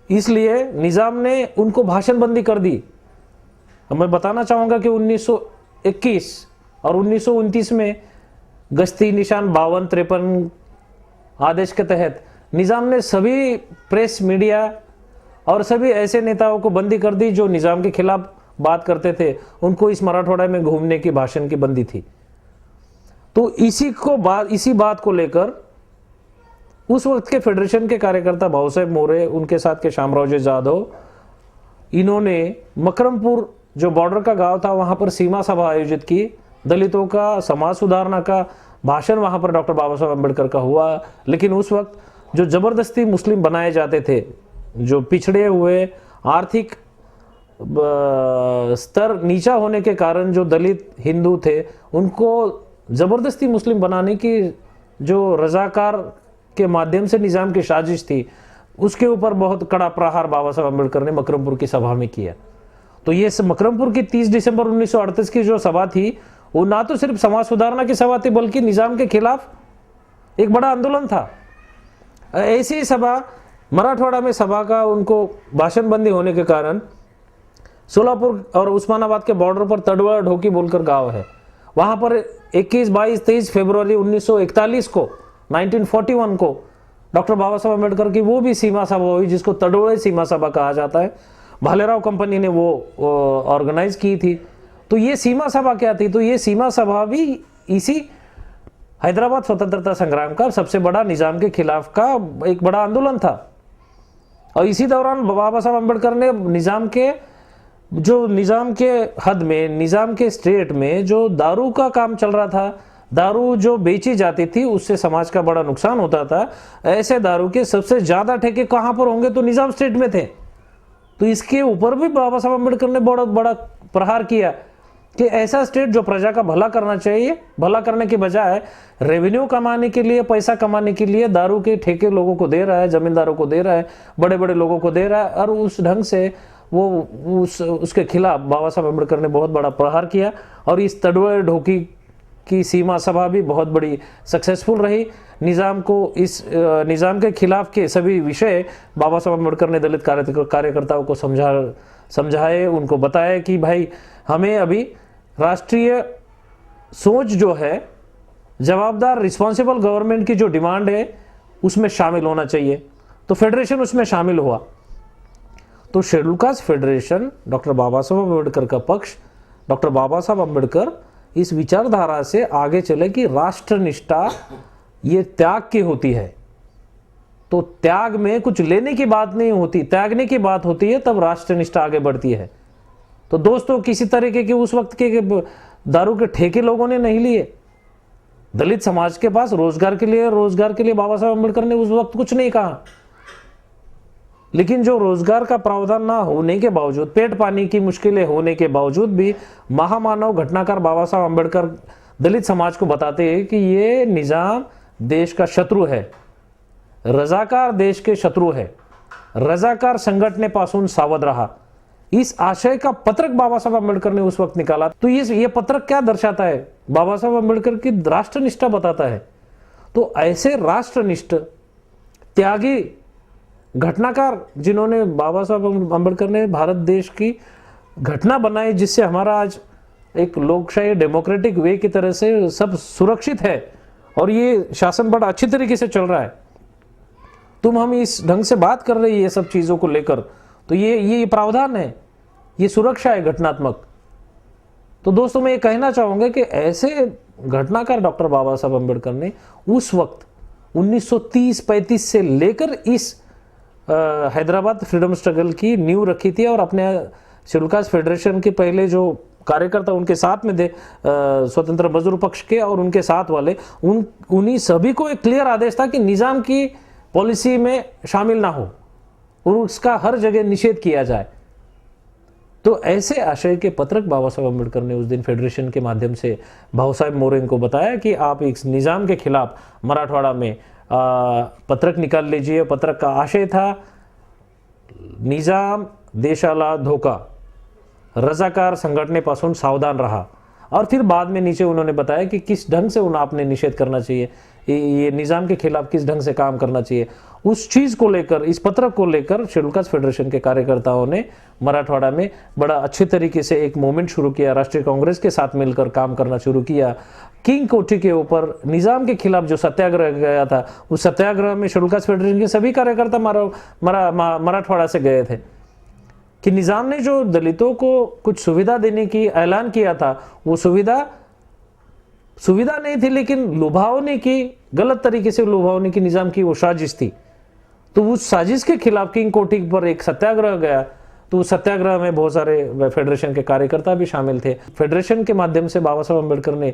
इसलिए निज़ाम ने उनको भाषण बंदी कर दी। मैं बताना चाहूँगा कि 1921 और 1929 में गश्ती निशान 52-53 आदेश के तहत निज़ाम ने सभी प्रेस, मीडिया और सभी ऐसे नेताओं को बंदी कर दी जो निज़ाम के खिलाफ बात करते थे। उनको इस मराठवाड़ा में घूमने की, भाषण की बंदी थी। तो इसी बात को लेकर उस वक्त के फेडरेशन के कार्यकर्ता भाऊ साहेब मोरे, उनके साथ के शामराव जाधव, इन्होंने मकरमपुर जो बॉर्डर का गांव था वहां पर सीमा सभा आयोजित की, दलितों का, समाज सुधारना का भाषण वहाँ पर डॉक्टर बाबा साहब अम्बेडकर का हुआ। लेकिन उस वक्त जो ज़बरदस्ती मुस्लिम बनाए जाते थे, जो पिछड़े हुए आर्थिक स्तर नीचा होने के कारण जो दलित हिंदू थे, उनको ज़बरदस्ती मुस्लिम बनाने की जो रजाकार के माध्यम से निज़ाम की साजिश थी, उसके ऊपर बहुत कड़ा प्रहार बाबा साहब अम्बेडकर ने मकरमपुर की सभा में किया। तो ये मकरमपुर की 30 दिसंबर 1938 की जो सभा थी, वो ना तो सिर्फ समाज सुधारना की सभा थी, बल्कि निज़ाम के खिलाफ एक बड़ा आंदोलन था। ऐसी ही सभा मराठवाड़ा में सभा का उनको भाषणबंदी होने के कारण सोलापुर और उस्मानाबाद के बॉर्डर पर तड़वा ढोकी बोलकर गांव है, वहां पर 21, 22, 23 फरवरी 1941 को 1941 को डॉक्टर बाबा साहब अम्बेडकर की वो भी सीमा सभा हुई, जिसको तड़ोड़े सीमा सभा कहा जाता है। भालेराव कंपनी ने वो ऑर्गेनाइज की थी। तो ये सीमा सभा क्या थी? तो ये सीमा सभा भी इसी हैदराबाद स्वतंत्रता संग्राम का सबसे बड़ा निज़ाम के खिलाफ का एक बड़ा आंदोलन था। और इसी दौरान बाबा साहब अम्बेडकर ने निज़ाम के हद में, निज़ाम के स्टेट में जो दारू का काम चल रहा था, दारू जो बेची जाती थी, उससे समाज का बड़ा नुकसान होता था। ऐसे दारू के सबसे ज़्यादा ठेके कहाँ पर होंगे? तो निज़ाम स्टेट में थे। तो इसके ऊपर भी बाबा साहब अम्बेडकर ने बहुत बड़ा प्रहार किया कि ऐसा स्टेट जो प्रजा का भला करना चाहिए, भला करने के बजाय रेवेन्यू कमाने के लिए, पैसा कमाने के लिए दारू के ठेके लोगों को दे रहा है, जमींदारों को दे रहा है, बड़े बड़े लोगों को दे रहा है। और उस ढंग से उसके खिलाफ बाबा साहब अम्बेडकर ने बहुत बड़ा प्रहार किया। और इस तड़वे ढोकी की सीमा सभा भी बहुत बड़ी सक्सेसफुल रही। निज़ाम को, इस निज़ाम के खिलाफ के सभी विषय बाबा साहब अम्बेडकर ने दलित कार्यकर्ताओं को समझाए, उनको बताया कि भाई हमें अभी राष्ट्रीय सोच जो है, जवाबदार रिस्पॉन्सिबल गवर्नमेंट की जो डिमांड है, उसमें शामिल होना चाहिए। तो फेडरेशन उसमें शामिल हुआ। तो शेड्यूल कास्ट फेडरेशन, डॉक्टर बाबा साहब अम्बेडकर का पक्ष, डॉक्टर बाबा साहब अम्बेडकर इस विचारधारा से आगे चले कि राष्ट्रनिष्ठा ये त्याग की होती है। तो त्याग में कुछ लेने की बात नहीं होती, त्यागने की बात होती है, तब राष्ट्रनिष्ठा आगे बढ़ती है। तो दोस्तों, किसी तरीके के उस वक्त के दारू के ठेके लोगों ने नहीं लिए। दलित समाज के पास रोजगार के लिए बाबा साहब अम्बेडकर ने उस वक्त कुछ नहीं कहा। लेकिन जो रोजगार का प्रावधान ना होने के बावजूद, पेट पानी की मुश्किलें होने के बावजूद भी महामानव घटनाकार बाबा साहब अम्बेडकर दलित समाज को बताते हैं कि ये निज़ाम देश का शत्रु है, रजाकार देश के शत्रु है, रजाकार संघटनेपासून सावध रहा। इस आशय का पत्रक बाबा साहब अम्बेडकर ने उस वक्त निकाला। तो ये पत्रक क्या दर्शाता है? बाबा साहब अम्बेडकर की राष्ट्रनिष्ठा बताता है। तो ऐसे राष्ट्रनिष्ठ त्यागी घटनाकार, जिन्होंने, बाबा साहब अम्बेडकर ने भारत देश की घटना बनाई, जिससे हमारा आज एक लोकशाही डेमोक्रेटिक वे की तरह से सब सुरक्षित है और ये शासन बड़ा अच्छी तरीके से चल रहा है। हम इस ढंग से बात कर रहे हैं ये सब चीज़ों को लेकर, तो ये प्रावधान है, ये सुरक्षा है घटनात्मक। तो दोस्तों, मैं ये कहना चाहूँगा कि ऐसे घटनाकार डॉक्टर बाबा साहब अम्बेडकर ने उस वक्त 1930-35 से लेकर इस हैदराबाद फ्रीडम स्ट्रगल की नींव रखी थी। और अपने शेड्यूल कास्ट फेडरेशन के पहले जो कार्यकर्ता उनके साथ में थे, स्वतंत्र मजदूर पक्ष के और उनके साथ वाले, उन्हीं सभी को एक क्लियर आदेश था कि निज़ाम की पॉलिसी में शामिल ना हो और उसका हर जगह निषेध किया जाए। तो ऐसे आशय के पत्रक बाबा साहब अम्बेडकर ने उस दिन फेडरेशन के माध्यम से भाऊ साहब मोरे को बताया कि आप इस निज़ाम के खिलाफ मराठवाड़ा में पत्रक निकाल लीजिए। पत्रक का आशय था, निजाम देशाला धोका, रजाकार संघटनेपासून सावधान रहा। और फिर बाद में नीचे उन्होंने बताया कि किस ढंग से आपने निषेध करना चाहिए, ये निज़ाम के खिलाफ किस ढंग से काम करना चाहिए। उस चीज़ को लेकर, इस पत्रक को लेकर शेड्यूल कास्ट फेडरेशन के कार्यकर्ताओं ने मराठवाड़ा में बड़ा अच्छे तरीके से एक मूवमेंट शुरू किया, राष्ट्रीय कांग्रेस के साथ मिलकर काम करना शुरू किया। किंग कोठी के ऊपर निज़ाम के खिलाफ जो सत्याग्रह गया था, उस सत्याग्रह में शेड्यूल कास्ट फेडरेशन के सभी कार्यकर्ता मराठवाड़ा से गए थे कि निज़ाम ने जो दलितों को कुछ सुविधा देने की ऐलान किया था, वो सुविधा नहीं थी, लेकिन लुभावने की, गलत तरीके से लुभावने की निज़ाम की वो साजिश थी। तो उस साजिश के खिलाफ किंग कोठी पर एक सत्याग्रह गया। तो सत्याग्रह में बहुत सारे फेडरेशन के कार्यकर्ता भी शामिल थे। फेडरेशन के माध्यम से बाबा साहब अम्बेडकर ने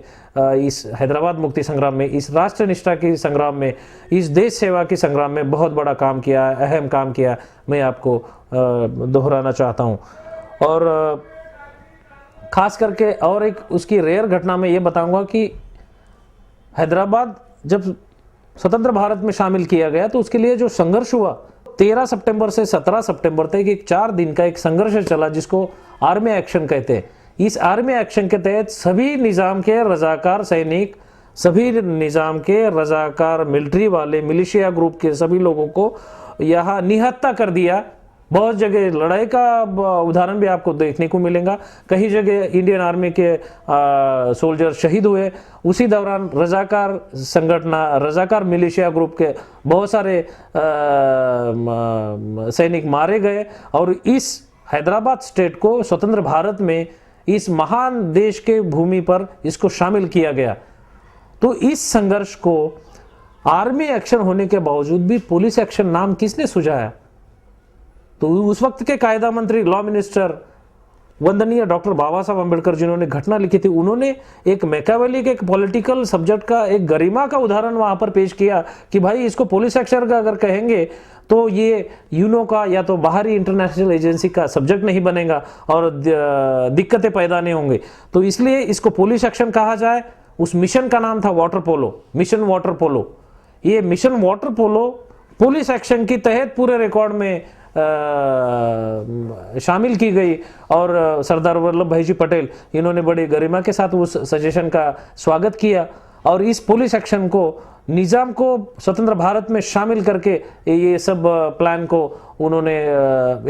इस हैदराबाद मुक्ति संग्राम में, इस राष्ट्र निष्ठा की संग्राम में, इस देश सेवा की संग्राम में बहुत बड़ा काम किया, अहम काम किया। मैं आपको दोहराना चाहता हूँ। और खास करके और एक उसकी रेयर घटना में ये बताऊंगा कि हैदराबाद जब स्वतंत्र भारत में शामिल किया गया तो उसके लिए जो संघर्ष हुआ, 13 सितंबर से 17 सितंबर तक एक 4 दिन का एक संघर्ष चला, जिसको आर्मी एक्शन कहते हैं। इस आर्मी एक्शन के तहत सभी निज़ाम के रजाकार सैनिक, सभी निज़ाम के रजाकार मिलिट्री वाले, मिलिशिया ग्रुप के सभी लोगों को यहाँ निहत्था कर दिया। बहुत जगह लड़ाई का उदाहरण भी आपको देखने को मिलेगा। कई जगह इंडियन आर्मी के सोल्जर शहीद हुए। उसी दौरान रजाकार संगठन, रजाकार मिलिशिया ग्रुप के बहुत सारे सैनिक मारे गए और इस हैदराबाद स्टेट को स्वतंत्र भारत में, इस महान देश के भूमि पर इसको शामिल किया गया। तो इस संघर्ष को आर्मी एक्शन होने के बावजूद भी पुलिस एक्शन नाम किसने सुझाया? तो उस वक्त के कायदा मंत्री, लॉ मिनिस्टर वंदनीय डॉक्टर बाबा साहब अम्बेडकर जिन्होंने घटना लिखी थी, उन्होंने एक मैकियावेली के एक पॉलिटिकल सब्जेक्ट का एक गरिमा का उदाहरण वहां पर पेश किया कि भाई इसको पुलिस एक्शन का अगर कहेंगे तो ये यूनो का या तो बाहरी इंटरनेशनल एजेंसी का सब्जेक्ट नहीं बनेगा और दिक्कतें पैदा नहीं होंगी। तो इसलिए इसको पुलिस एक्शन कहा जाए। उस मिशन का नाम था water polo, mission water polo. ये mission water polo police action के तहत पूरे रिकॉर्ड में शामिल की गई और सरदार वल्लभ भाई जी पटेल इन्होंने बड़ी गरिमा के साथ उस सजेशन का स्वागत किया और इस पुलिस एक्शन को, निज़ाम को स्वतंत्र भारत में शामिल करके ये सब प्लान को उन्होंने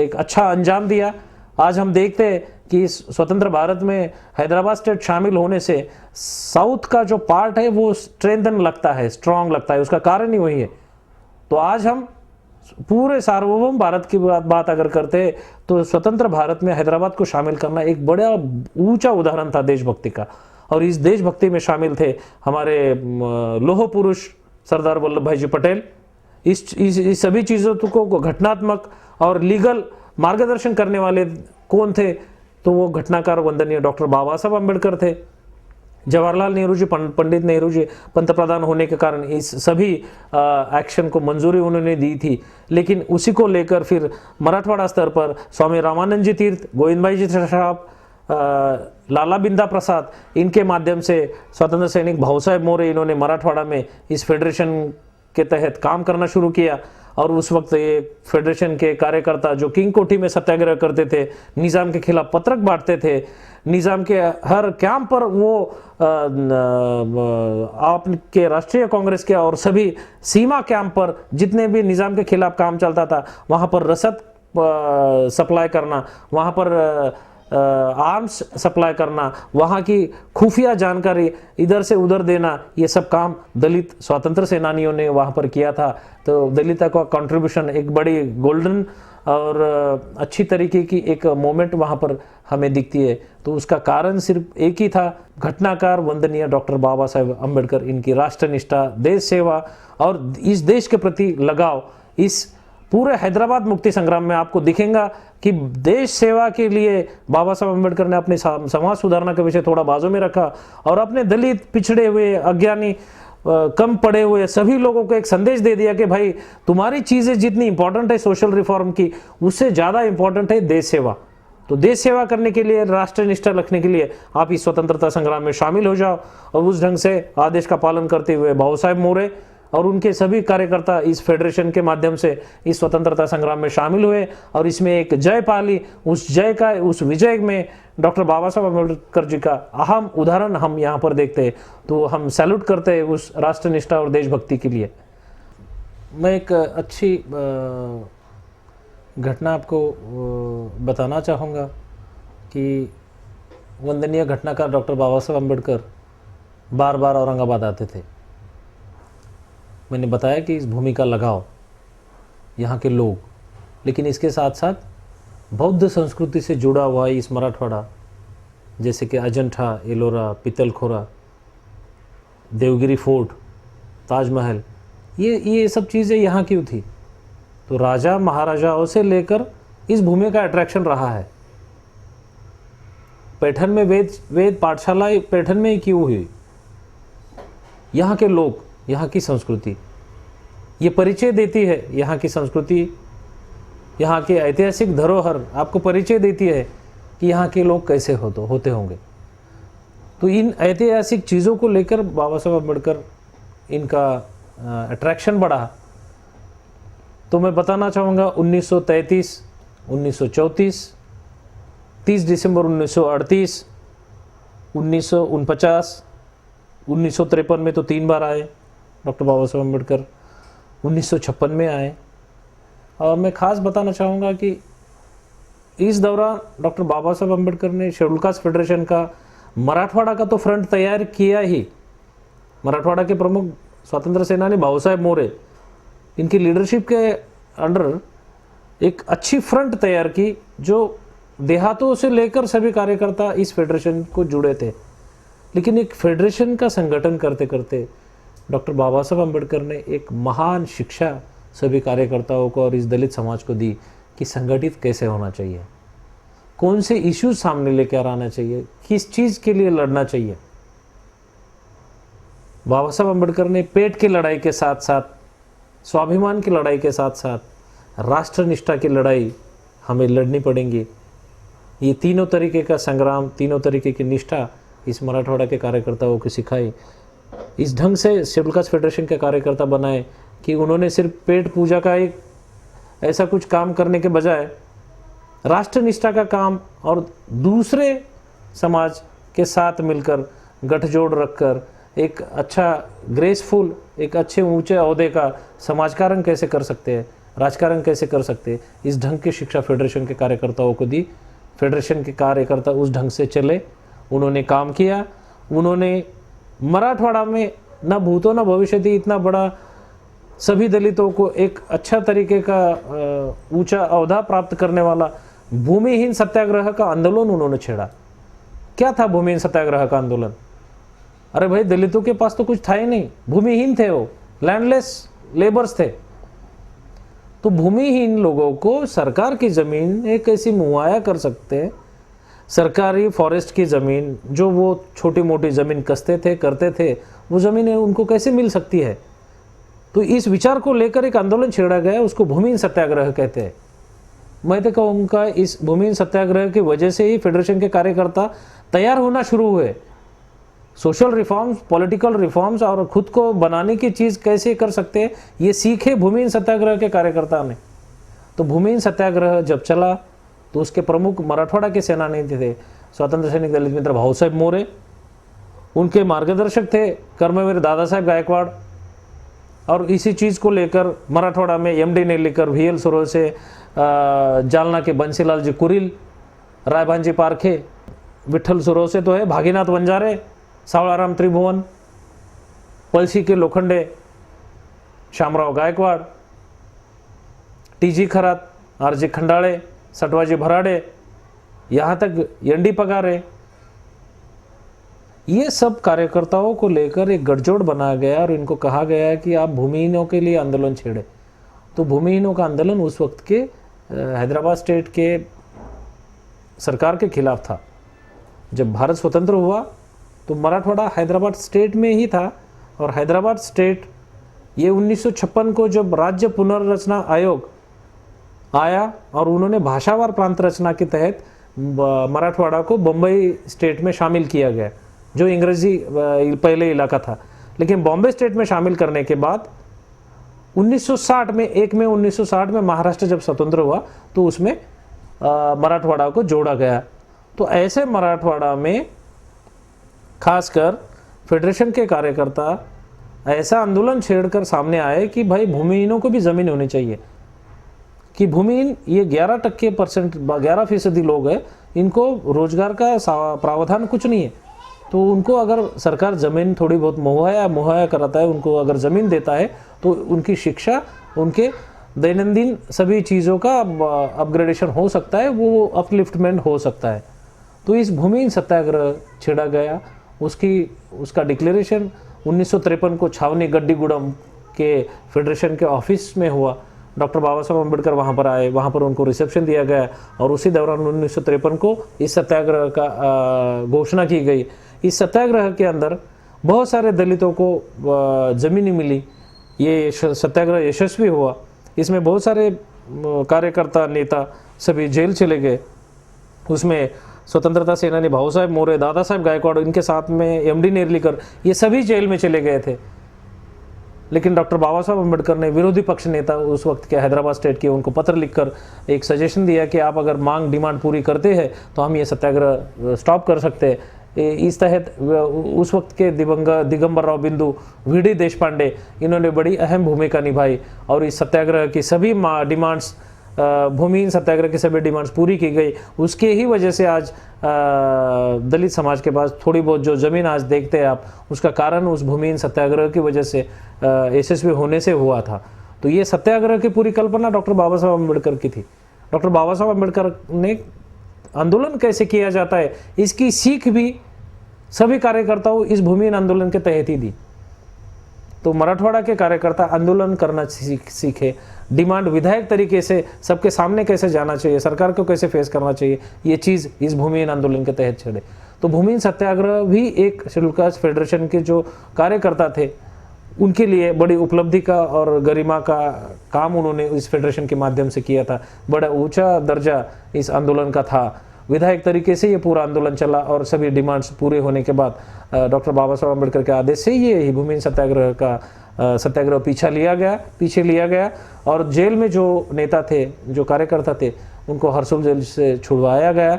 एक अच्छा अंजाम दिया। आज हम देखते हैं कि इस स्वतंत्र भारत में हैदराबाद स्टेट शामिल होने से साउथ का जो पार्ट है वो स्ट्रेंथन लगता है, स्ट्रांग लगता है। उसका कारण ही वही है। तो आज हम पूरे सार्वभौम भारत की बात अगर करते हैं तो स्वतंत्र भारत में हैदराबाद को शामिल करना एक बड़ा ऊंचा उदाहरण था देशभक्ति का। और इस देशभक्ति में शामिल थे हमारे लौह पुरुष सरदार वल्लभ भाई जी पटेल। इस सभी चीज़ों को घटनात्मक और लीगल मार्गदर्शन करने वाले कौन थे? तो वो घटनाकार वंदनीय डॉक्टर बाबा साहब अम्बेडकर थे। जवाहरलाल नेहरू जी, पंडित नेहरू जी पंतप्रधान होने के कारण इस सभी एक्शन को मंजूरी उन्होंने दी थी। लेकिन उसी को लेकर फिर मराठवाड़ा स्तर पर स्वामी रामानंद जी तीर्थ, गोविंद भाई जी साहब, लाला बिंदा प्रसाद, इनके माध्यम से स्वतंत्र सैनिक भाऊ साहेब मोरे, इन्होंने मराठवाड़ा में इस फेडरेशन के तहत काम करना शुरू किया। और उस वक्त ये फेडरेशन के कार्यकर्ता जो किंग कोठी में सत्याग्रह करते थे, निज़ाम के खिलाफ पत्रक बांटते थे, निज़ाम के हर कैंप पर वो आपके राष्ट्रीय कांग्रेस के और सभी सीमा कैंप पर जितने भी निज़ाम के खिलाफ काम चलता था वहाँ पर रसद सप्लाई करना, वहाँ पर आर्म्स सप्लाई करना, वहाँ की खुफिया जानकारी इधर से उधर देना, ये सब काम दलित स्वतंत्र सेनानियों ने वहाँ पर किया था। तो दलिता का कंट्रीब्यूशन एक बड़ी गोल्डन और अच्छी तरीके की एक मोमेंट वहाँ पर हमें दिखती है। तो उसका कारण सिर्फ एक ही था, घटनाकार वंदनीय डॉक्टर बाबा साहेब अम्बेडकर, इनकी राष्ट्रनिष्ठा, देश सेवा और इस देश के प्रति लगाव। इस पूरे हैदराबाद मुक्ति संग्राम में आपको दिखेगा कि देश सेवा के लिए बाबा साहब अम्बेडकर ने अपने समाज सुधारना के विषय थोड़ा बाजू में रखा और अपने दलित, पिछड़े हुए, अज्ञानी, कम पढ़े हुए सभी लोगों को एक संदेश दे दिया कि भाई तुम्हारी चीज़ें जितनी इंपॉर्टेंट है सोशल रिफॉर्म की, उससे ज़्यादा इंपॉर्टेंट है देश सेवा। तो देश सेवा करने के लिए, राष्ट्रनिष्ठा रखने के लिए आप इस स्वतंत्रता संग्राम में शामिल हो जाओ। और उस ढंग से आदेश का पालन करते हुए भाऊ साहेब मोरे और उनके सभी कार्यकर्ता इस फेडरेशन के माध्यम से इस स्वतंत्रता संग्राम में शामिल हुए और इसमें एक जय पाली। उस जय का, उस विजय में डॉक्टर बाबा साहब अम्बेडकर जी का अहम उदाहरण हम यहाँ पर देखते हैं। तो हम सैल्यूट करते हैं उस राष्ट्रनिष्ठा और देशभक्ति के लिए। मैं एक अच्छी घटना आपको बताना चाहूँगा कि वंदनीय घटनाकार डॉक्टर बाबा साहब अम्बेडकर बार बार औरंगाबाद आते थे। मैंने बताया कि इस भूमि का लगाव, यहाँ के लोग, लेकिन इसके साथ साथ बौद्ध संस्कृति से जुड़ा हुआ इस मराठवाड़ा, जैसे कि अजंठा, एलोरा, पितलखोरा, देवगिरी फोर्ट, ताजमहल, ये सब चीज़ें यहाँ की थी। तो राजा महाराजाओं से लेकर इस भूमि का अट्रैक्शन रहा है। पैठन में वेद पाठशाला पैठन में ही क्यों हुई? यहाँ के लोग, यहाँ की संस्कृति ये परिचय देती है, यहाँ की संस्कृति, यहाँ के ऐतिहासिक धरोहर आपको परिचय देती है कि यहाँ के लोग कैसे होते होंगे। तो इन ऐतिहासिक चीज़ों को लेकर बाबा साहब अम्बेडकर इनका अट्रैक्शन बढ़ा। तो मैं बताना चाहूँगा 1933, 1934, 30 दिसंबर 1938, 1949, 1953 में तो 3 बार आए डॉक्टर बाबा साहब अम्बेडकर, 1956 में आए। और मैं ख़ास बताना चाहूँगा कि इस दौरान डॉक्टर बाबा साहब अम्बेडकर ने शेड्यूल कास्ट फेडरेशन का, मराठवाड़ा का तो फ्रंट तैयार किया ही। मराठवाड़ा के प्रमुख स्वतंत्र सेनानी भाऊ साहेब मोरे, इनकी लीडरशिप के अंडर एक अच्छी फ्रंट तैयार की, जो देहातों से लेकर सभी कार्यकर्ता इस फेडरेशन को जुड़े थे। लेकिन एक फेडरेशन का संगठन करते करते डॉक्टर बाबा साहब अम्बेडकर ने एक महान शिक्षा सभी कार्यकर्ताओं को और इस दलित समाज को दी कि संगठित कैसे होना चाहिए, कौन से इश्यूज सामने लेकर आना चाहिए, किस चीज़ के लिए लड़ना चाहिए। बाबा साहब अम्बेडकर ने पेट की लड़ाई के साथ साथ, स्वाभिमान की लड़ाई के साथ साथ राष्ट्रनिष्ठा की लड़ाई हमें लड़नी पड़ेंगी। ये तीनों तरीके का संग्राम, तीनों तरीके की निष्ठा इस मराठवाड़ा के कार्यकर्ताओं को सिखाई। इस ढंग से शेड्यूल कास्ट फेडरेशन के कार्यकर्ता बनाए कि उन्होंने सिर्फ पेट पूजा का एक ऐसा कुछ काम करने के बजाय राष्ट्रनिष्ठा का काम और दूसरे समाज के साथ मिलकर गठजोड़ रखकर एक अच्छा ग्रेसफुल, एक अच्छे ऊंचे ओहदे का समाजकारण कैसे कर सकते हैं, राजकारण कैसे कर सकते हैं, इस ढंग की शिक्षा फेडरेशन के कार्यकर्ताओं को दी। फेडरेशन के कार्यकर्ता उस ढंग से चले, उन्होंने काम किया। उन्होंने मराठवाड़ा में न भूतो न भविष्यति इतना बड़ा सभी दलितों को एक अच्छा तरीके का ऊंचा ओहदा प्राप्त करने वाला भूमिहीन सत्याग्रह का आंदोलन उन्होंने छेड़ा। क्या था भूमिहीन सत्याग्रह का आंदोलन? अरे भाई, दलितों के पास तो कुछ था ही नहीं, भूमिहीन थे, वो लैंडलेस लेबर्स थे। तो भूमिहीन लोगों को सरकार की ज़मीन एक ऐसी मुहैया कर सकते हैं, सरकारी फॉरेस्ट की ज़मीन, जो वो छोटी मोटी ज़मीन कसते थे, करते थे, वो ज़मीनें उनको कैसे मिल सकती है। तो इस विचार को लेकर एक आंदोलन छेड़ा गया, उसको भूमिहीन सत्याग्रह कहते हैं। मैं तो कहूँगा इस भूमिहीन सत्याग्रह की वजह से ही फेडरेशन के कार्यकर्ता तैयार होना शुरू हुए। सोशल रिफॉर्म्स, पॉलिटिकल रिफॉर्म्स और खुद को बनाने की चीज़ कैसे कर सकते हैं, ये सीखे भूमिहीन सत्याग्रह के कार्यकर्ता ने। तो भूमिहीन सत्याग्रह जब चला तो उसके प्रमुख मराठवाड़ा के सेनानी थे स्वतंत्र सैनिक दलित मित्र भाऊ साहेब मोरे, उनके मार्गदर्शक थे कर्मवीर दादा साहेब गायकवाड़। और इसी चीज़ को लेकर मराठवाड़ा में एमडी नेल्लीकर, VL सुरोसे से, जालना के बंसीलाल जी कुरिल, रायभानजी पारखे, विठ्ठल सुरोसे तो है, भागीनाथ वंजारे, सावळाराम त्रिभुवन, पळशी के लोखंडे, शामराव गायकवाड़, TG खरात, RG खंडाळे, सटवाजी भराड़े, यहाँ तक ND पगारे, ये सब कार्यकर्ताओं को लेकर एक गठजोड़ बनाया गया और इनको कहा गया है कि आप भूमिहीनों के लिए आंदोलन छेड़े। तो भूमिहीनों का आंदोलन उस वक्त के हैदराबाद स्टेट के सरकार के खिलाफ था। जब भारत स्वतंत्र हुआ तो मराठवाड़ा हैदराबाद स्टेट में ही था, और हैदराबाद स्टेट ये 1956 को जब राज्य पुनर्रचना आयोग आया और उन्होंने भाषावार प्रांत रचना के तहत मराठवाड़ा को बम्बई स्टेट में शामिल किया गया, जो अंग्रेजी पहले इलाका था। लेकिन बॉम्बे स्टेट में शामिल करने के बाद 1960 में 1 मई 1960 में महाराष्ट्र जब स्वतंत्र हुआ तो उसमें मराठवाड़ा को जोड़ा गया। तो ऐसे मराठवाड़ा में खासकर फेडरेशन के कार्यकर्ता ऐसा आंदोलन छेड़कर सामने आए कि भाई भूमिहीनों को भी ज़मीन होनी चाहिए, कि भूमिहीन ये 11% लोग हैं, इनको रोजगार का प्रावधान कुछ नहीं है। तो उनको अगर सरकार ज़मीन थोड़ी बहुत मुहैया कराता है, उनको अगर ज़मीन देता है तो उनकी शिक्षा, उनके दैनंदिन सभी चीज़ों का अपग्रेडेशन हो सकता है, वो अपलिफ्टमेंट हो सकता है। तो इस भूमिहीन सत्याग्रह छेड़ा गया। उसका डिक्लेरेशन 1953 को छावनी गड्डीगुड़म के फेडरेशन के ऑफिस में हुआ। डॉक्टर बाबा साहब अम्बेडकर वहाँ पर आए, वहाँ पर उनको रिसेप्शन दिया गया और उसी दौरान 1953 को इस सत्याग्रह का घोषणा की गई। इस सत्याग्रह के अंदर बहुत सारे दलितों को ज़मीनें मिली। ये सत्याग्रह यशस्वी हुआ। इसमें बहुत सारे कार्यकर्ता, नेता सभी जेल चले गए। उसमें स्वतंत्रता सेनानी भाऊ साहब मोरे, दादा साहब गायकवाड़, इनके साथ में एमडी नेर्लीकर, ये सभी जेल में चले गए थे। लेकिन डॉक्टर बाबा साहब अम्बेडकर ने विरोधी पक्ष नेता उस वक्त के हैदराबाद स्टेट के, उनको पत्र लिखकर एक सजेशन दिया कि आप अगर डिमांड पूरी करते हैं तो हम ये सत्याग्रह स्टॉप कर सकते हैं। इस तहत उस वक्त के दिगंबर राव बिंदु, वीडी देशपांडे, इन्होंने बड़ी अहम भूमिका निभाई और इस सत्याग्रह की सभी डिमांड्स, भूमिहीन सत्याग्रह की सभी डिमांड्स पूरी की गई। उसके ही वजह से आज दलित समाज के पास थोड़ी बहुत जो ज़मीन आज देखते हैं आप, उसका कारण उस भूमिहीन सत्याग्रह की वजह से यशस्वी होने से हुआ था। तो ये सत्याग्रह की पूरी कल्पना डॉक्टर बाबा साहब अम्बेडकर की थी। डॉक्टर बाबा साहब अम्बेडकर ने आंदोलन कैसे किया जाता है, इसकी सीख भी सभी कार्यकर्ताओं इस भूमिहीन आंदोलन के तहत ही दी। तो मराठवाड़ा के कार्यकर्ता आंदोलन करना सीखे, डिमांड विधायक तरीके से सबके सामने कैसे जाना चाहिए, सरकार को कैसे फेस करना चाहिए, ये चीज़ इस भूमिहीन आंदोलन के तहत चले। तो भूमिहीन सत्याग्रह भी एक शेड्यूल कास्ट फेडरेशन के जो कार्यकर्ता थे, उनके लिए बड़ी उपलब्धि का और गरिमा का काम उन्होंने इस फेडरेशन के माध्यम से किया था। बड़ा ऊंचा दर्जा इस आंदोलन का था। विधायक तरीके से ये पूरा आंदोलन चला और सभी डिमांड्स पूरे होने के बाद डॉक्टर बाबा साहब अम्बेडकर के आदेश से ये भूमिहीन सत्याग्रह का सत्याग्रह पीछे लिया गया और जेल में जो नेता थे, जो कार्यकर्ता थे, उनको हरसुल जेल से छुड़वाया गया।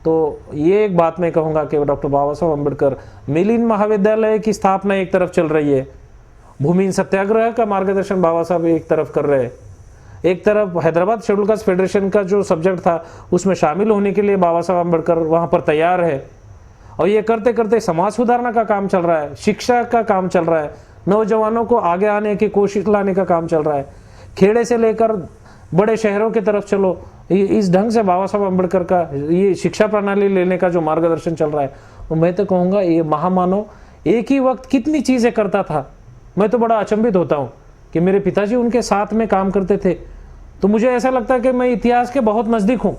तो ये एक बात मैं कहूँगा कि डॉक्टर बाबा साहब अम्बेडकर मिलिंद महाविद्यालय की स्थापना एक तरफ चल रही है, भूमिहीन सत्याग्रह का मार्गदर्शन बाबा साहब एक तरफ कर रहे हैं, एक तरफ हैदराबाद शेड्यूल कास्ट फेडरेशन का जो सब्जेक्ट था उसमें शामिल होने के लिए बाबा साहब अम्बेडकर वहाँ पर तैयार है। और ये करते करते समाज सुधारना का काम चल रहा है, शिक्षा का काम चल रहा है, नौजवानों को आगे आने की कोशिश लाने का काम चल रहा है, खेड़े से लेकर बड़े शहरों की तरफ चलो, इस ढंग से बाबा साहब अम्बेडकर का ये शिक्षा प्रणाली लेने का जो मार्गदर्शन चल रहा है, तो मैं तो कहूँगा ये महामानव एक ही वक्त कितनी चीज़ें करता था। मैं तो बड़ा अचंभित होता हूँ कि मेरे पिताजी उनके साथ में काम करते थे, तो मुझे ऐसा लगता है कि मैं इतिहास के बहुत नज़दीक हूँ।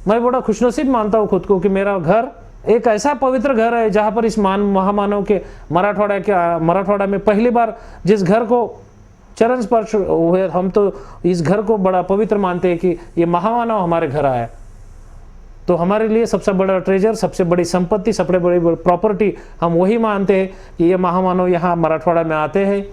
मैं बड़ा खुशनसीब मानता हूँ खुद को कि मेरा घर एक ऐसा पवित्र घर है जहाँ पर इस महामानव के मराठवाड़ा में पहली बार जिस घर को चरण स्पर्श हुए, हम तो इस घर को बड़ा पवित्र मानते हैं कि ये महामानव हमारे घर आया। तो हमारे लिए सबसे बड़ा ट्रेजर, सबसे बड़ी संपत्ति, सबसे बड़ी प्रॉपर्टी हम वही मानते हैं कि ये महामानव यहाँ मराठवाड़ा में आते हैं।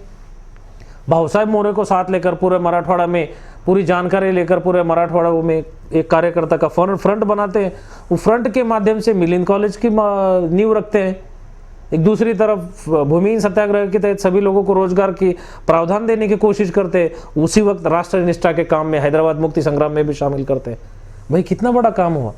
भाऊ साहब मोरे को साथ लेकर पूरे मराठवाड़ा में पूरी जानकारी लेकर पूरे मराठवाड़ा में एक कार्यकर्ता का फ्रंट बनाते हैं। वो फ्रंट के माध्यम से मिलिंद कॉलेज की नींव रखते हैं। एक दूसरी तरफ भूमिहीन सत्याग्रह के तहत सभी लोगों को रोजगार की प्रावधान देने की कोशिश करते हैं। उसी वक्त राष्ट्र निष्ठा के काम में हैदराबाद मुक्ति संग्राम में भी शामिल करते हैं। भाई कितना बड़ा काम हुआ।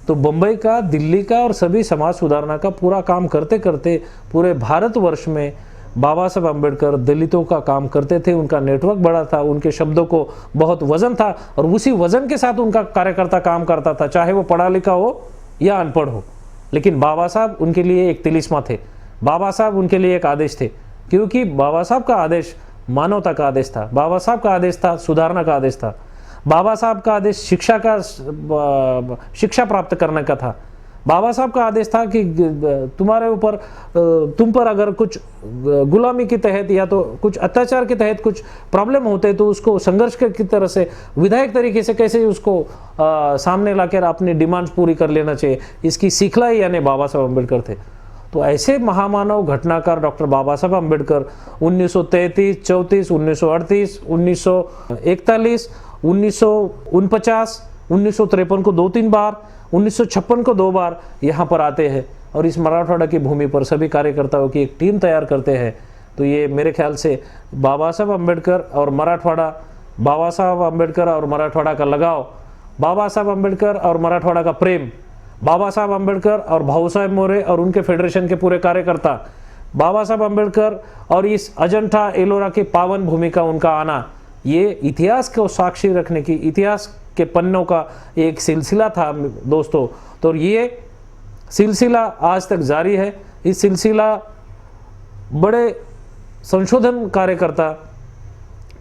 तो बम्बई का, दिल्ली का और सभी समाज सुधारना का पूरा काम करते करते पूरे भारतवर्ष में बाबा साहब अम्बेडकर दलितों का काम करते थे। उनका नेटवर्क बड़ा था, उनके शब्दों को बहुत वजन था और उसी वजन के साथ उनका कार्यकर्ता काम करता था, चाहे वो पढ़ा लिखा हो या अनपढ़ हो। लेकिन बाबा साहब उनके लिए एक तिलिस्मा थे, बाबा साहब उनके लिए एक आदेश थे, क्योंकि बाबा साहब का आदेश मानवता का आदेश था, बाबा साहब का आदेश था सुधारना का आदेश था, बाबा साहब का आदेश शिक्षा प्राप्त करने का था। बाबा साहब का आदेश था कि तुम्हारे ऊपर, तुम पर अगर कुछ गुलामी के तहत या तो कुछ अत्याचार के तहत कुछ प्रॉब्लम होते तो उसको संघर्ष की तरह से विधायक तरीके से कैसे उसको सामने लाकर अपनी डिमांड्स पूरी कर लेना चाहिए, इसकी सिखलाई यानी बाबा साहब अम्बेडकर थे। तो ऐसे महामानव घटनाकार डॉक्टर बाबा साहब अम्बेडकर 1933, 34, 1938, 1941, 1949, 1953 को 2-3 बार, 1956 को 2 बार यहाँ पर आते हैं और इस मराठवाड़ा की भूमि पर सभी कार्यकर्ताओं की एक टीम तैयार करते हैं। तो ये मेरे ख्याल से बाबा साहब अम्बेडकर और मराठवाड़ा, बाबा साहब अम्बेडकर और मराठवाड़ा का लगाव, बाबा साहब अम्बेडकर और मराठवाड़ा का प्रेम, बाबा साहब अम्बेडकर और भाऊ साहब मोरे और उनके फेडरेशन के पूरे कार्यकर्ता, बाबा साहब अम्बेडकर और इस अजंठा एलोरा की पावन भूमि का उनका आना, ये इतिहास को साक्षी रखने की, इतिहास के पन्नों का एक सिलसिला था दोस्तों। तो ये सिलसिला आज तक जारी है। इस सिलसिला बड़े संशोधन कार्यकर्ता,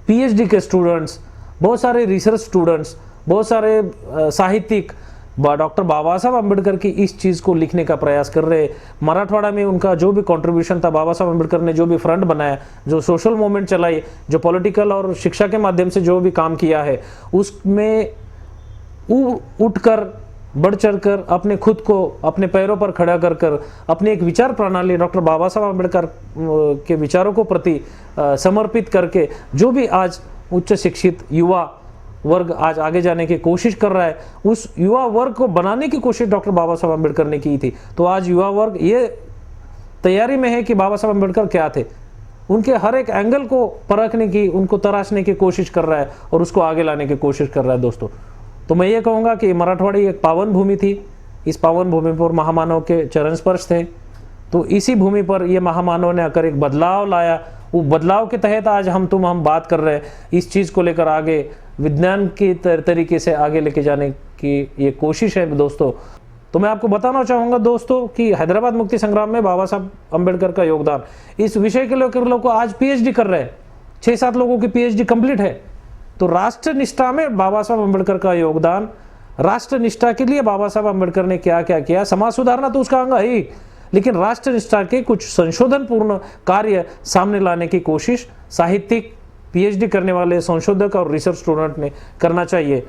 पीएचडी के स्टूडेंट्स, बहुत सारे रिसर्च स्टूडेंट्स, बहुत सारे साहित्यिक डॉक्टर बाबा साहब अम्बेडकर की इस चीज़ को लिखने का प्रयास कर रहे। मराठवाड़ा में उनका जो भी कंट्रीब्यूशन था, बाबा साहब अम्बेडकर ने जो भी फ्रंट बनाया, जो सोशल मूवमेंट चलाई, जो पॉलिटिकल और शिक्षा के माध्यम से जो भी काम किया है, उसमें उठकर बढ़ चढ़कर अपने खुद को अपने पैरों पर खड़ा कर कर अपनी एक विचार प्रणाली डॉक्टर बाबा साहब अम्बेडकर के विचारों को प्रति समर्पित करके जो भी आज उच्च शिक्षित युवा वर्ग आज आगे जाने की कोशिश कर रहा है, उस युवा वर्ग को बनाने की कोशिश डॉक्टर बाबा साहब अम्बेडकर ने की थी। तो आज युवा वर्ग ये तैयारी में है कि बाबा साहब अम्बेडकर क्या थे, उनके हर एक एंगल को परखने की, उनको तराशने की कोशिश कर रहा है और उसको आगे लाने की कोशिश कर रहा है। दोस्तों, तो मैं ये कहूँगा कि मराठवाड़ी एक पावन भूमि थी, इस पावन भूमि पर महामानव के चरण स्पर्श थे। तो इसी भूमि पर ये महामानव ने आकर एक बदलाव लाया, वो बदलाव के तहत आज हम बात कर रहे हैं। इस चीज़ को लेकर आगे विज्ञान की तरीके से आगे लेके जाने की ये कोशिश है दोस्तों। तो मैं आपको बताना चाहूँगा दोस्तों कि हैदराबाद मुक्ति संग्राम में बाबा साहब अम्बेडकर का योगदान, इस विषय के लेकर लोग आज पीएचडी कर रहे हैं, 6-7 लोगों की पीएचडी कंप्लीट है। तो राष्ट्र निष्ठा में बाबा साहब अम्बेडकर का योगदान, राष्ट्र निष्ठा के लिए बाबा साहब अम्बेडकर ने क्या क्या किया, समाज सुधारना तो उसका अंग है ही, लेकिन राष्ट्र निष्ठा के कुछ संशोधन पूर्ण कार्य सामने लाने की कोशिश साहित्यिक पीएचडी करने वाले संशोधक और रिसर्च स्टूडेंट ने करना चाहिए।